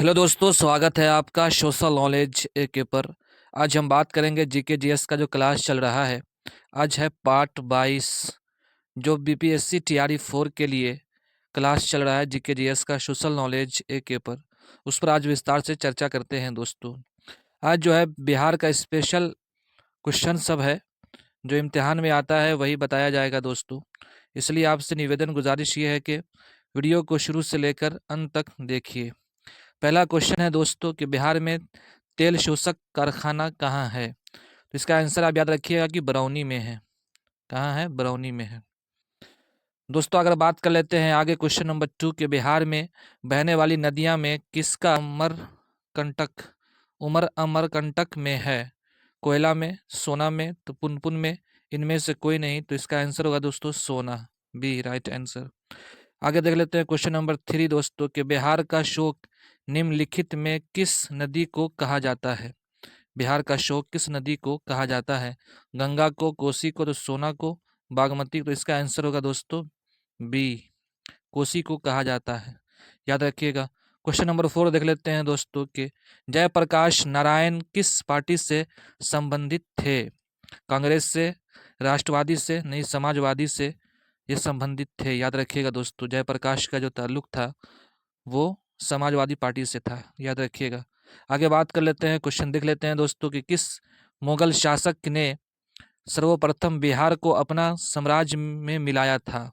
Hello दोस्तों, स्वागत है आपका सोशल नॉलेज के पर। आज हम बात करेंगे जीके जीएस का जो क्लास चल रहा है। आज है पार्ट 22 जो बीपीएससी टीआरई 4 के लिए क्लास चल रहा है जीके जीएस का सोशल नॉलेज के पर। उस पर आज विस्तार से चर्चा करते हैं दोस्तों। आज जो है बिहार का स्पेशल क्वेश्चन सब है, जो इम्तिहान में आता है वही बताया जाएगा दोस्तों। इसलिए आपसे निवेदन गुजारिश ये है कि वीडियो को शुरू से लेकर अंत तक देखिए। पहला क्वेश्चन है दोस्तों कि बिहार में तेल शोषक कारखाना कहाँ है। तो इसका आंसर आप याद रखिएगा कि बरौनी में है। कहाँ है? बरौनी में है दोस्तों। अगर बात कर लेते हैं आगे क्वेश्चन नंबर 2 के बिहार में बहने वाली नदियाँ में किसका उमर अमरकंटक में है। कोयला में, सोना में, तो पुनपुन में, इनमें से कोई नहीं। तो इसका आंसर होगा दोस्तों सोना, बी राइट आंसर। आगे देख लेते हैं क्वेश्चन नंबर 3 दोस्तों के बिहार का शोक निम्नलिखित में किस नदी को कहा जाता है। बिहार का शोक किस नदी को कहा जाता है। गंगा को, कोसी को, तो सोना को, बागमती। तो इसका आंसर होगा दोस्तों बी, कोसी को कहा जाता है। याद रखिएगा। क्वेश्चन नंबर 4 देख लेते हैं दोस्तों के जयप्रकाश नारायण किस पार्टी से संबंधित थे। कांग्रेस से, राष्ट्रवादी से, नहीं समाजवादी से ये संबंधित थे। याद रखिएगा दोस्तों, जयप्रकाश का जो ताल्लुक था वो समाजवादी पार्टी से था। याद रखिएगा। आगे बात कर लेते हैं, क्वेश्चन देख लेते हैं दोस्तों कि किस मुगल शासक ने सर्वप्रथम बिहार को अपना साम्राज्य में मिलाया था।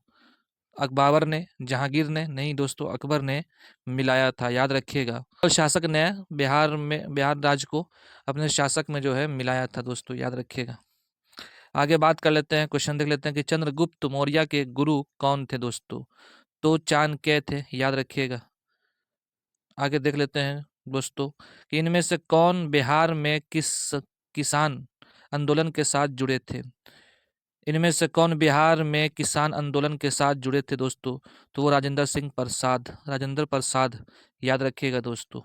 बाबर ने, जहांगीर ने, नहीं दोस्तों अकबर ने मिलाया था। याद रखिएगा, मुगल शासक ने बिहार राज्य को अपने शासक में जो है मिलाया था दोस्तों। याद रखिएगा। आगे बात कर लेते हैं, क्वेश्चन देख लेते हैं कि चंद्रगुप्त मौर्य के गुरु कौन थे दोस्तों। तो चाणक्य थे। याद रखिएगा। आगे देख लेते हैं दोस्तों कि इनमें से कौन बिहार में किसान आंदोलन के साथ जुड़े थे। इनमें से कौन बिहार में किसान आंदोलन के साथ जुड़े थे दोस्तों। तो वो राजेंद्र प्रसाद। याद रखिएगा दोस्तों।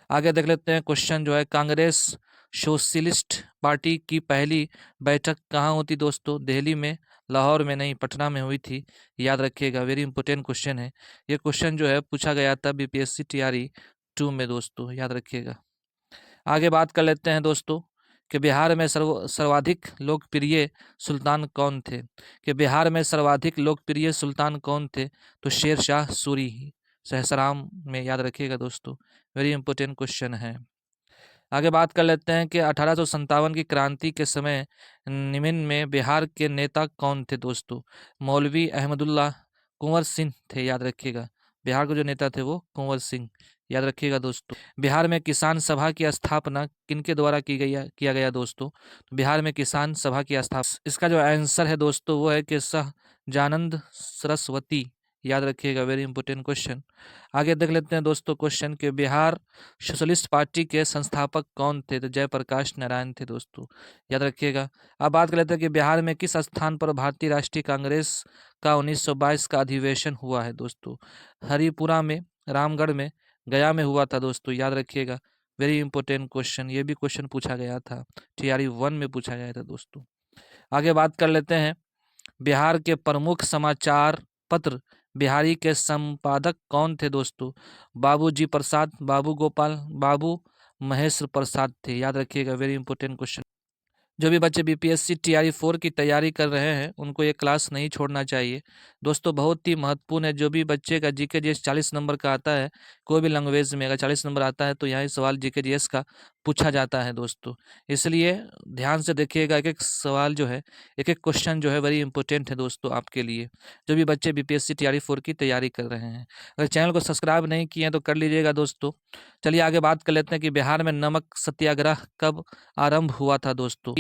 आगे देख लेते हैं क्वेश्चन जो है कांग्रेस सोशलिस्ट पार्टी की पहली बैठक कहाँ होती दोस्तों। दिल्ली में, लाहौर में, नहीं पटना में हुई थी। याद रखिएगा, वेरी इंपॉर्टेंट क्वेश्चन है। ये क्वेश्चन जो है पूछा गया था बीपीएससी टीआरई 2 में दोस्तों। याद रखिएगा। आगे बात कर लेते हैं दोस्तों कि बिहार में सर्वाधिक लोकप्रिय सुल्तान कौन थे। कि बिहार में सर्वाधिक लोकप्रिय सुल्तान कौन थे। तो शेर शाह सूरी सहसराम में। याद रखिएगा दोस्तों, वेरी इंपॉर्टेंट क्वेश्चन है। आगे बात कर लेते हैं कि 1857 की क्रांति के समय निम्न में बिहार के नेता कौन थे दोस्तों। मौलवी अहमदुल्ला कुंवर सिंह थे। याद रखिएगा, बिहार के जो नेता थे वो कुंवर सिंह। याद रखिएगा दोस्तों। बिहार में किसान सभा की स्थापना किनके द्वारा किया गया दोस्तों। बिहार में किसान सभा की स्थापना, इसका जो आंसर है दोस्तों वो है कि सहजानंद सरस्वती। याद रखिएगा, वेरी इंपॉर्टेंट क्वेश्चन। आगे देख लेते हैं दोस्तों क्वेश्चन के बिहार सोशलिस्ट पार्टी के संस्थापक कौन थे। तो जयप्रकाश नारायण थे दोस्तों। याद रखिएगा। अब बात कर लेते हैं कि बिहार में किस स्थान पर भारतीय राष्ट्रीय कांग्रेस का 1922 का अधिवेशन हुआ है दोस्तों। हरिपुरा में, रामगढ़ में, गया में हुआ था दोस्तों। याद रखिएगा, वेरी इंपॉर्टेंट क्वेश्चन। ये भी क्वेश्चन पूछा गया था, टीआरई 1 में पूछा गया था दोस्तों। आगे बात कर लेते हैं बिहार के प्रमुख समाचार पत्र बिहारी के संपादक कौन थे दोस्तों। बाबूजी प्रसाद, बाबू गोपाल, बाबू महेश्वर प्रसाद थे। याद रखिएगा, वेरी इंपॉर्टेंट क्वेश्चन। जो भी बच्चे बीपीएससी टीआरई 4 की तैयारी कर रहे हैं उनको ये क्लास नहीं छोड़ना चाहिए दोस्तों, बहुत ही महत्वपूर्ण है। जो भी बच्चे का जीके जीएस 40 नंबर का आता है, कोई भी लैंग्वेज में अगर 40 नंबर आता है तो यहाँ सवाल जीके जीएस का पूछा जाता है दोस्तों। इसलिए ध्यान से देखिएगा, एक एक सवाल जो है, एक एक क्वेश्चन जो है वेरी इंपॉर्टेंट है दोस्तों आपके लिए, जो भी बच्चे बीपीएससी टीआरई 4 की तैयारी कर रहे हैं। अगर चैनल को सब्सक्राइब नहीं किए हैं तो कर लीजिएगा दोस्तों। चलिए आगे बात कर लेते हैं कि बिहार में नमक सत्याग्रह कब आरंभ हुआ था दोस्तों।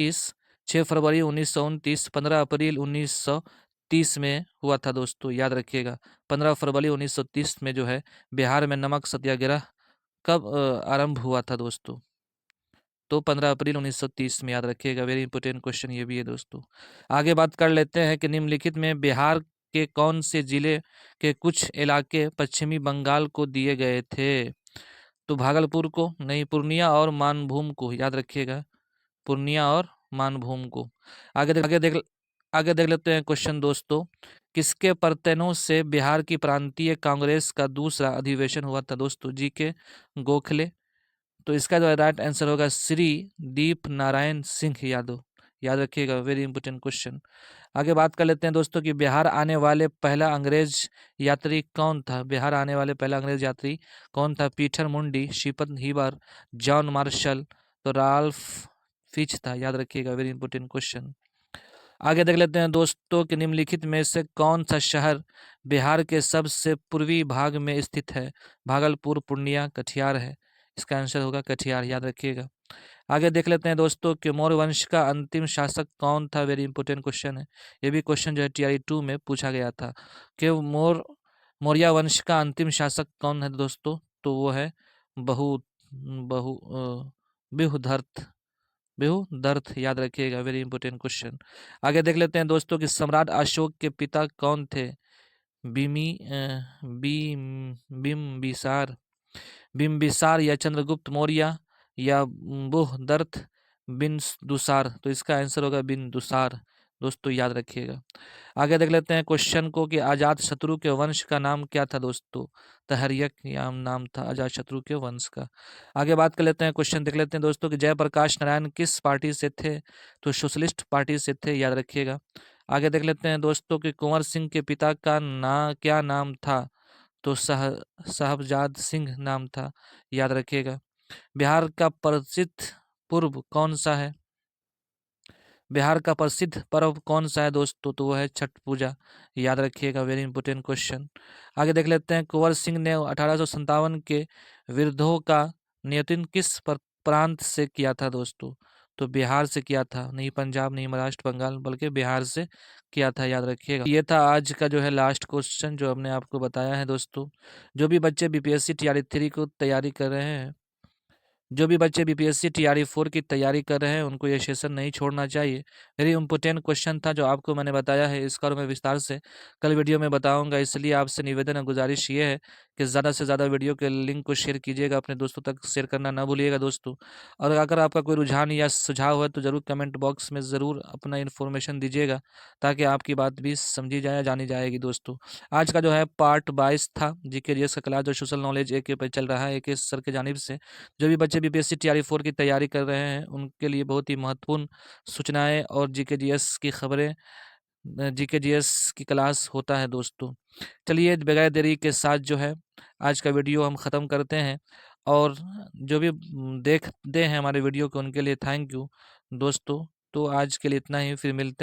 6 फरवरी 1929, 15 अप्रैल 1930 में हुआ था दोस्तों। याद रखिएगा, 15 फरवरी 1930 में जो है बिहार में नमक सत्याग्रह कब आरंभ हुआ था दोस्तों। तो 15 अप्रैल 1930 में। याद रखिएगा, वेरी इंपॉर्टेंट क्वेश्चन ये भी है दोस्तों। आगे बात कर लेते हैं कि निम्नलिखित में बिहार के कौन से जिले के कुछ इलाके पश्चिमी बंगाल को दिए गए थे। तो भागलपुर को, नहीं पूर्णिया और मानभूम को। याद रखिएगा, पूर्णिया और मानभूम को। आगे देख लेते हैं क्वेश्चन दोस्तों किसके प्रयत्नों से बिहार की प्रांतीय कांग्रेस का दूसरा अधिवेशन हुआ था दोस्तों? जीके गोखले। तो इसका जो राइट आंसर होगा श्री दीप नारायण सिंह यादव। याद रखिएगा, वेरी इंपॉर्टेंट क्वेश्चन। आगे बात कर लेते हैं दोस्तों कि बिहार आने वाले पहला अंग्रेज यात्री कौन था? बिहार आने वाले पहला अंग्रेज यात्री कौन था? पीटर मुंडी, श्रीपत हीबर, जॉन मार्शल, तो राल्फ फिच था। याद रखिएगा, वेरी इंपॉर्टेंट क्वेश्चन। आगे देख लेते हैं दोस्तों कि निम्नलिखित में से कौन सा शहर बिहार के सबसे पूर्वी भाग में स्थित है? भागलपुर, पूर्णिया, कटिहार है। इसका आंसर होगा कटिहार। याद रखिएगा। आगे देख लेते हैं दोस्तों कि मौर्य वंश का अंतिम शासक कौन था? वेरी इंपॉर्टेंट क्वेश्चन है। ये भी क्वेश्चन जो है TRE 2 में पूछा गया था कि मौर्य वंश का अंतिम शासक कौन है दोस्तों? तो वो है बहु बहु बिहुदर्थ। बिहुदर्थ। याद रखिएगा, वेरी इंपॉर्टेंट क्वेश्चन। आगे देख लेते हैं दोस्तों कि सम्राट अशोक के पिता कौन थे? बिम्बिसार, बिम्बिसार या चंद्रगुप्त मौर्य या बुहदर्थ बिनदुसार। तो इसका आंसर होगा बिनदुसार। दोस्तों याद रखिएगा। आगे देख लेते हैं क्वेश्चन को कि अजात शत्रु के वंश का नाम क्या था दोस्तों? तहरियक नाम था अजात शत्रु के वंश का। आगे बात कर लेते हैं, क्वेश्चन देख लेते हैं दोस्तों कि जयप्रकाश नारायण किस पार्टी से थे? तो सोशलिस्ट पार्टी से थे। याद रखिएगा। आगे देख लेते हैं दोस्तों कि कुंवर सिंह के पिता का क्या नाम था? तो साहबजाद सिंह नाम था। याद रखिएगा। बिहार का प्रसिद्ध पूर्व कौन सा है? बिहार का प्रसिद्ध पर्व कौन सा है दोस्तों? तो वो है छठ पूजा। याद रखिएगा, वेरी इंपॉर्टेंट क्वेश्चन। आगे देख लेते हैं, कुंवर सिंह ने 1857 के विद्रोह का नेतृत्व किस प्रांत से किया था दोस्तों? तो बिहार से किया था। नहीं पंजाब, नहीं महाराष्ट्र, बंगाल, बल्कि बिहार से किया था। याद रखिएगा। ये था आज का जो है लास्ट क्वेश्चन जो हमने आपको बताया है दोस्तों। जो भी बच्चे BPSC TRE 3 को तैयारी कर रहे हैं, जो भी बच्चे BPSC TRE 4 की तैयारी कर रहे हैं, उनको ये सेशन नहीं छोड़ना चाहिए। वेरी इंपॉर्टेंट क्वेश्चन था जो आपको मैंने बताया है। इसका और मैं विस्तार से कल वीडियो में बताऊंगा। इसलिए आपसे निवेदन और गुजारिश ये है कि ज़्यादा से ज़्यादा वीडियो के लिंक को शेयर कीजिएगा, अपने दोस्तों तक शेयर करना ना भूलिएगा दोस्तों। और अगर आपका कोई रुझान या सुझाव है तो ज़रूर कमेंट बॉक्स में ज़रूर अपना इन्फॉर्मेशन दीजिएगा, ताकि आपकी बात भी समझी जाए, जानी जाएगी दोस्तों। आज का जो है पार्ट 22 था GK GS का क्लास, जो सोशल नॉलेज AK पे चल रहा है, AK सर के जानिब से। जो भी बच्चे BPSC TRE 4 की तैयारी कर रहे हैं, उनके लिए बहुत ही महत्वपूर्ण सूचनाएं और GK GS की खबरें, GK GS की क्लास होता है दोस्तों। चलिए बगैर देरी के साथ जो है आज का वीडियो हम ख़त्म करते हैं। और जो भी देखते हैं हमारे वीडियो को, उनके लिए थैंक यू दोस्तों। तो आज के लिए इतना ही, फिर मिलते हैं।